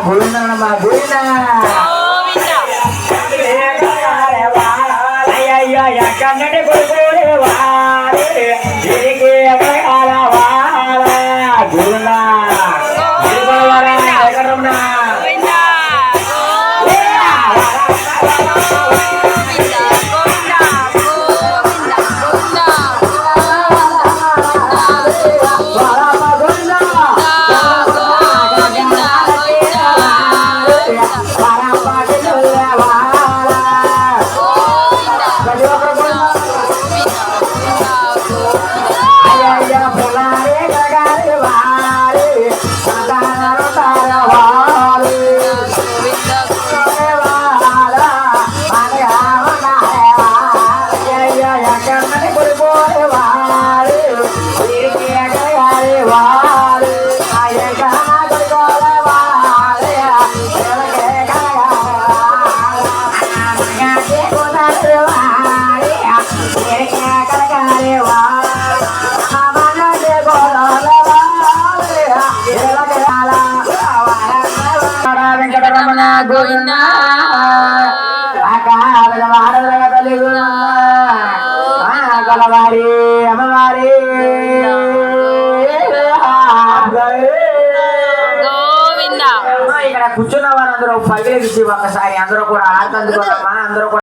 గోవిందనమ్మా గోవింద కన్నటి కొడుకోరే వారే గోవింద ఎక్కడున్నా వెంకటరమణ గోవింద గలవారి అమ్మవారి ఇక్కడ కూర్చున్న వారందరూ పగిలించి ఒకసారి అందరూ కూడా ఆడుతుంది అందరూ కూడా